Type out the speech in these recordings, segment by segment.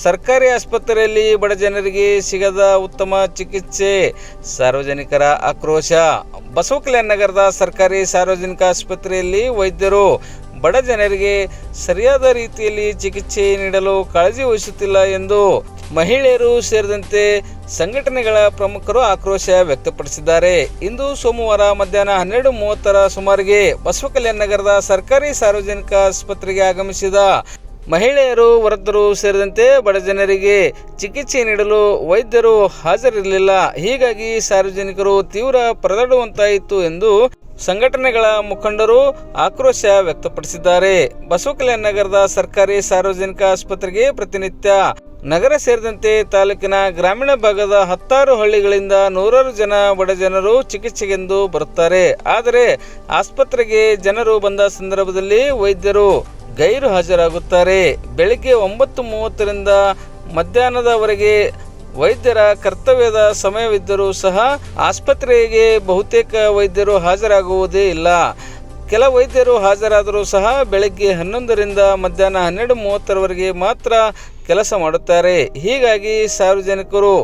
ಸರ್ಕಾರಿ ಆಸ್ಪತ್ರೆಯಲ್ಲಿ ಬಡ ಜನರಿಗೆ ಸಿಗದ ಉತ್ತಮ ಚಿಕಿತ್ಸೆ, ಸಾರ್ವಜನಿಕರ ಆಕ್ರೋಶ. ಬಸವಕಲ್ಯಾಣ ನಗರದ ಸರ್ಕಾರಿ ಸಾರ್ವಜನಿಕ ಆಸ್ಪತ್ರೆಯಲ್ಲಿ ವೈದ್ಯರು ಬಡ ಜನರಿಗೆ ಸರಿಯಾದ ರೀತಿಯಲ್ಲಿ ಚಿಕಿತ್ಸೆ ನೀಡಲು ಕಾಳಜಿ ವಹಿಸುತ್ತಿಲ್ಲ ಎಂದು ಮಹಿಳೆಯರು ಸೇರಿದಂತೆ ಸಂಘಟನೆಗಳ ಪ್ರಮುಖರು ಆಕ್ರೋಶ ವ್ಯಕ್ತಪಡಿಸಿದ್ದಾರೆ. ಇಂದು ಸೋಮವಾರ ಮಧ್ಯಾಹ್ನ 12:30 ಸುಮಾರಿಗೆ ಬಸವಕಲ್ಯಾಣ ನಗರದ ಸರ್ಕಾರಿ ಸಾರ್ವಜನಿಕ ಆಸ್ಪತ್ರೆಗೆ ಆಗಮಿಸಿದ ಮಹಿಳೆಯರು, ವೃದ್ಧರು ಸೇರಿದಂತೆ ಬಡ ಜನರಿಗೆ ಚಿಕಿತ್ಸೆ ನೀಡಲು ವೈದ್ಯರು ಹಾಜರಿರಲಿಲ್ಲ. ಹೀಗಾಗಿ ಸಾರ್ವಜನಿಕರು ತೀವ್ರ ಪರದಾಡುವಂತಾಯಿತು ಎಂದು ಸಂಘಟನೆಗಳ ಮುಖಂಡರು ಆಕ್ರೋಶ ವ್ಯಕ್ತಪಡಿಸಿದ್ದಾರೆ. ಬಸವಕಲ್ಯಾಣ ನಗರದ ಸರ್ಕಾರಿ ಸಾರ್ವಜನಿಕ ಆಸ್ಪತ್ರೆಗೆ ಪ್ರತಿನಿತ್ಯ ನಗರ ಸೇರಿದಂತೆ ತಾಲೂಕಿನ ಗ್ರಾಮೀಣ ಭಾಗದ 10 ಹಳ್ಳಿಗಳಿಂದ ನೂರಾರು ಜನ ಬಡ ಜನರು ಚಿಕಿತ್ಸೆಗೆಂದು ಬರುತ್ತಾರೆ. ಆದರೆ ಆಸ್ಪತ್ರೆಗೆ ಜನರು ಬಂದ ಸಂದರ್ಭದಲ್ಲಿ ವೈದ್ಯರು ಗೈರು ಹಾಜರಾಗುತ್ತಾರೆ. ಬೆಳಿಗ್ಗೆ 9:30ರಿಂದ ಮಧ್ಯಾಹ್ನದವರೆಗೆ ವೈದ್ಯರ ಕರ್ತವ್ಯದ ಸಮಯವಿದ್ದರೂ ಸಹ ಆಸ್ಪತ್ರೆಗೆ ಬಹುತೇಕ ವೈದ್ಯರು ಹಾಜರಾಗುವುದೇ ಇಲ್ಲ. ಕೆಲ ವೈದ್ಯರು ಹಾಜರಾದರೂ ಸಹ ಬೆಳಗ್ಗೆ 11ರಿಂದ ಮಧ್ಯಾಹ್ನ 12:30ರವರೆಗೆ ಮಾತ್ರ ಕೆಲಸ ಮಾಡುತ್ತಾರೆ. ಹೀಗಾಗಿ ಸಾರ್ವಜನಿಕರು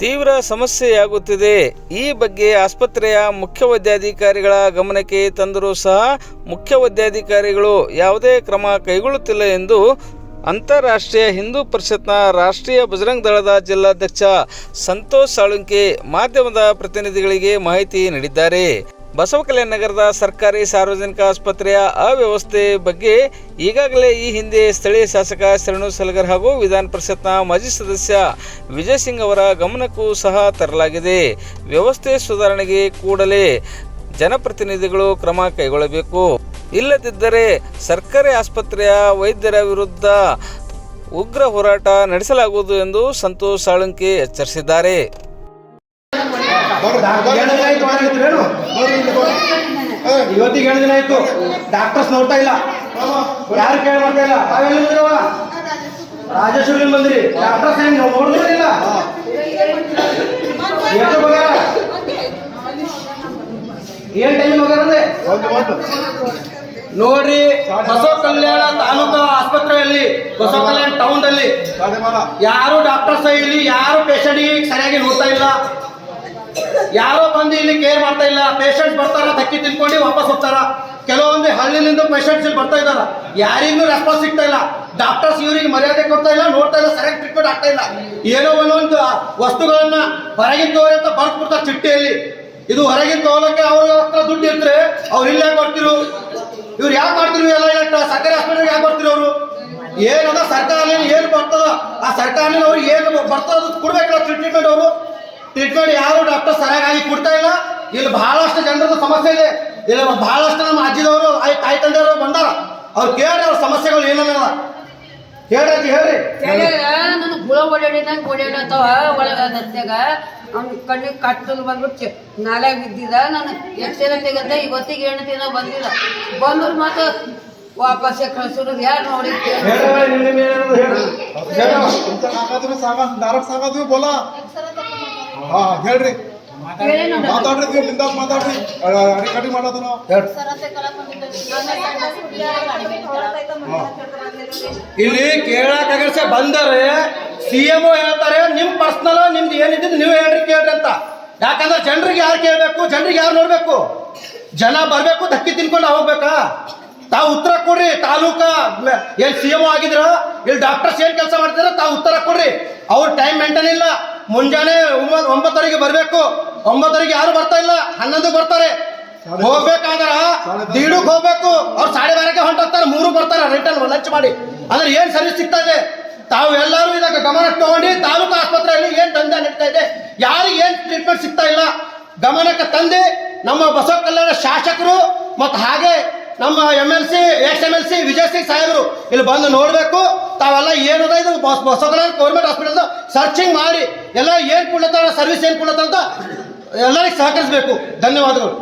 ತೀವ್ರ ಸಮಸ್ಯೆಯಾಗುತ್ತಿದೆ. ಈ ಬಗ್ಗೆ ಆಸ್ಪತ್ರೆಯ ಮುಖ್ಯ ವೈದ್ಯಾಧಿಕಾರಿಗಳ ಗಮನಕ್ಕೆ ತಂದರೂ ಸಹ ಮುಖ್ಯ ವೈದ್ಯಾಧಿಕಾರಿಗಳು ಯಾವುದೇ ಕ್ರಮ ಕೈಗೊಳ್ಳುತ್ತಿಲ್ಲ ಎಂದು ಅಂತಾರಾಷ್ಟ್ರೀಯ ಹಿಂದೂ ಪರಿಷತ್ನ ರಾಷ್ಟ್ರೀಯ ಬಜರಂಗ ದಳದ ಜಿಲ್ಲಾಧ್ಯಕ್ಷ ಸಂತೋಷ್ ಸಾಳುಂಕೆ ಮಾಧ್ಯಮದ ಪ್ರತಿನಿಧಿಗಳಿಗೆ ಮಾಹಿತಿ ನೀಡಿದ್ದಾರೆ. ಬಸವಕಲ್ಯಾಣ ನಗರದ ಸರ್ಕಾರಿ ಸಾರ್ವಜನಿಕ ಆಸ್ಪತ್ರೆಯ ಅವ್ಯವಸ್ಥೆ ಬಗ್ಗೆ ಈಗಾಗಲೇ ಈ ಹಿಂದೆ ಸ್ಥಳೀಯ ಶಾಸಕ ಶರಣು ಸಲಗರ್ ಹಾಗೂ ವಿಧಾನ ಪರಿಷತ್ನ ಮಾಜಿ ಸದಸ್ಯ ವಿಜಯ್ ಸಿಂಗ್ ಅವರ ಗಮನಕ್ಕೂ ಸಹ ತರಲಾಗಿದೆ. ವ್ಯವಸ್ಥೆ ಸುಧಾರಣೆಗೆ ಕೂಡಲೇ ಜನಪ್ರತಿನಿಧಿಗಳು ಕ್ರಮ ಕೈಗೊಳ್ಳಬೇಕು. ಇಲ್ಲದಿದ್ದರೆ ಸರ್ಕಾರಿ ಆಸ್ಪತ್ರೆಯ ವೈದ್ಯರ ವಿರುದ್ಧ ಉಗ್ರ ಹೋರಾಟ ನಡೆಸಲಾಗುವುದು ಎಂದು ಸಂತೋಷ್ ಸಾಳುಂಕೆ ಎಚ್ಚರಿಸಿದ್ದಾರೆ. ಇವತ್ತಿಗೆ 2 ದಿನ ಆಯ್ತು, ಡಾಕ್ಟರ್ಸ್ ನೋಡ್ತಾ ಇಲ್ಲ, ಯಾರು ಕೇಳಿ ಮಾಡ್ತಾ ಇಲ್ಲ. ತಾವೆಲ್ಲಿರುವ ರಾಜೇಶ್ವರಿ ಬಂದ್ರಿ, ಡಾಕ್ಟರ್ಸ್ ಏನ್ ನೋಡಿದ್ರಿಲ್ಲ. ಏನ್ ಟೈಮ್ ಹೋಗ್ಯಾರಂದ್ರೆ ನೋಡ್ರಿ, ಬಸವಕಲ್ಯಾಣ ತಾಲೂಕು ಆಸ್ಪತ್ರೆಯಲ್ಲಿ, ಬಸವಕಲ್ಯಾಣ ಟೌನ್ ಅಲ್ಲಿ ಯಾರು ಡಾಕ್ಟರ್ಸ್ ಇಲ್ಲಿ ಯಾರು ಪೇಷಂಟ್ಗೆ ಸರಿಯಾಗಿ ನೋಡ್ತಾ ಇಲ್ಲ. ಯಾರೋ ಬಂದು ಇಲ್ಲಿ ಕೇರ್ ಮಾಡ್ತಾ ಇಲ್ಲ. ಪೇಷಂಟ್ಸ್ ಬರ್ತಾರ, ಧಕ್ಕಿ ತಿನ್ಕೊಂಡು ವಾಪಸ್ ಹೋಗ್ತಾರ. ಕೆಲವೊಂದು ಹಳ್ಳಿಲಿಂದ ಪೇಷಂಟ್ಸ್ ಇಲ್ಲಿ ಬರ್ತಾ ಇದಾರ, ಯಾರಿಗೂ ರೆಸ್ಪಾನ್ಸ್ ಸಿಗ್ತಾ ಇಲ್ಲ. ಡಾಕ್ಟರ್ಸ್ ಇವರಿಗೆ ಮರ್ಯಾದೆ ಕೊಡ್ತಾ ಇಲ್ಲ, ನೋಡ್ತಾ ಇಲ್ಲ, ಸರಿಯಾಗಿ ಟ್ರೀಟ್ಮೆಂಟ್ ಆಗ್ತಾ ಇಲ್ಲ. ಏನೋ ಒಂದೊಂದು ವಸ್ತುಗಳನ್ನ ಹೊರಗಿನ ತೋರಿ ಅಂತ ಬರ್ದ್ಬಿಡ್ತಾರೆ ಚಿಟ್ಟಿಯಲ್ಲಿ. ಇದು ಹೊರಗಿನ ತಗೊಳಕ್ಕೆ ಅವ್ರ ಹತ್ರ ದುಡ್ಡು ಇರ್ತಾರೆ, ಅವ್ರು ಇಲ್ಲ ಯಾಕೆ ಬರ್ತಿರು, ಇವ್ರು ಯಾಕೆ ಮಾಡ್ತಿರು ಎಲ್ಲ ಸರ್ಕಾರಿ ಹಾಸ್ಪಿಟಲ್ ಯಾಕೆ ಬರ್ತಿರು? ಅವರು ಏನದ ಸರ್ಕಾರ ಏನು ಬರ್ತದ ಆ ಸರ್ಕಾರ ಅವ್ರಿಗೆ ಏನು ಬರ್ತದ ಅದು ಕೊಡ್ಬೇಕಲ್ಲ ಟ್ರೀಟ್ಮೆಂಟ್. ಅವರು ಟ್ರೀಟ್ಮೆಂಟ್ ಯಾರು ಡಾಕ್ಟರ್ ಸರಿಯಾಗಿ ಕೊಡ್ತಾ ಇಲ್ಲ. ಇಲ್ಲಿ ಬಹಳಷ್ಟು ಜನರದ ಸಮಸ್ಯೆ ಇದೆ. ಇಲ್ಲಿ ಬಹಳಷ್ಟು ನಮ್ಮ ಅಜ್ಜಿದವರು ತಾಯಿ ತಂದೆಯವರು ಬಂದಾರ, ಅವ್ರು ಕೇಳ್ರಿ ಅವ್ರ ಸಮಸ್ಯೆಗಳು ಏನೇನದ ಹೇಳ್ರಿ. ನನಗೆ ಗುಳ ಓಡಾಡಿದಂಗೆ ಓಡಾಡತ್ತವ ಒಳಗ ದತ್ಯಾಗ. ಅವ್ನ ಕಣ್ಣಿಗೆ ಕಟ್ಟಲು ಬಂದ್ಬಿಟ್ಟು ನಾಲ್ಯಾಗ ಬಿದ್ದಿದ. ನನಗೆ ಎಕ್ಸ್ರೇ ತೆಗದ, ಇವತ್ತಿಗೆ 8 ದಿನ ಬಂದಿಲ್ಲ. ಬಂದ್ರು ಮಾತ್ರ ವಾಪಸ್ಸೇ ಕಳ್ಸಿರೋದು. ಯಾರು ನೋಡಿ ಹೇಳ್ರಿ, ಮಾತಾಡ್ರಿ, ನೀವು ಬಿಂದಾಸ್ ಮಾತಾಡ್ರಿ, ಅಡಿಕಡಿ ಮಾಡೋದು ನಾವು. ಇಲ್ಲಿ ಕೇಳಾಕ ಬಂದರೆ CM ಹೇಳ್ತಾರೆ ನಿಮ್ ಪರ್ಸನಲ್ ನಿಮ್ದು ಏನಿದ್ದು ನೀವು ಕೇಳ್ರಿ ಅಂತ. ಯಾಕಂದ್ರೆ ಜನರಿಗೆ ಯಾರು ಕೇಳಬೇಕು, ಜನರಿಗೆ ಯಾರು ನೋಡ್ಬೇಕು? ಜನ ಬರ್ಬೇಕು, ಧಕ್ಕಿ ತಿನ್ಕೊಂಡು ಹೋಗ್ಬೇಕಾ? ತಾವು ಉತ್ತರ ಕೊಡ್ರಿ. ತಾಲೂಕಾ ಏನ್ CM ಆಗಿದ್ರ, ಇಲ್ಲಿ ಡಾಕ್ಟರ್ಸ್ ಏನ್ ಕೆಲಸ ಮಾಡ್ತಾರ ತಾವು ಉತ್ತರ ಕೊಡ್ರಿ. ಅವ್ರ ಟೈಮ್ ಮೇಂಟೈನ್ ಇಲ್ಲ. ಮುಂಜಾನೆ 9:00ಗೆ ಬರ್ಬೇಕು, 9:00ಗೆ ಯಾರು ಬರ್ತಾ ಇಲ್ಲ, 11ಕ್ಕೆ ಬರ್ತಾರೆ. ಹೋಗ್ಬೇಕಾದ್ರ 1:30ಕ್ಕೆ ಹೋಗ್ಬೇಕು, ಅವ್ರು 12:30ಕ್ಕೆ ಹೊಂಟೋಗ್ತಾರೆ, 3ಕ್ಕೆ ಬರ್ತಾರೆ ರಿಟರ್ನ್ ಲಂಚ್ ಮಾಡಿ. ಅಂದ್ರೆ ಏನ್ ಸರ್ವಿಸ್ ಸಿಗ್ತಾ ಇದೆ? ತಾವು ಎಲ್ಲರೂ ಇದಕ್ಕೆ ಗಮನಕ್ಕೆ ತಗೊಂಡು ತಾಲೂಕು ಆಸ್ಪತ್ರೆಯಲ್ಲಿ ಏನ್ ದಂಧೆ ನಡೀತಾ ಇದೆ, ಯಾರಿಗೆ ಏನ್ ಟ್ರೀಟ್ಮೆಂಟ್ ಸಿಗ್ತಾ ಇಲ್ಲ ಗಮನಕ್ಕೆ ತಂದು ನಮ್ಮ ಬಸವಕಲ್ಯಾಣ ಶಾಸಕರು ಮತ್ತು ಹಾಗೆ ನಮ್ಮ MLC ex-MLC ವಿಜಯ್ ಸಿಂಗ್ ಸಾಹೇಬರು ಇಲ್ಲಿ ಬಂದು ನೋಡ್ಬೇಕು. ತಾವೆಲ್ಲ ಏನದ ಇದು ಬಸವಕಲ್ಯಾಣ ಗೌರ್ಮೆಂಟ್ ಹಾಸ್ಪಿಟಲ್ ಸರ್ಚಿಂಗ್ ಮಾಡಿ ಎಲ್ಲ ಏನ್ ಕೊಡ್ಲತ್ತಾರ, ಸರ್ವಿಸ್ ಏನ್ ಕೊಡ್ಲತ್ತ ಅಂತ ಎಲ್ಲರಿಗೆ ಸಹಕರಿಸಬೇಕು. ಧನ್ಯವಾದಗಳು.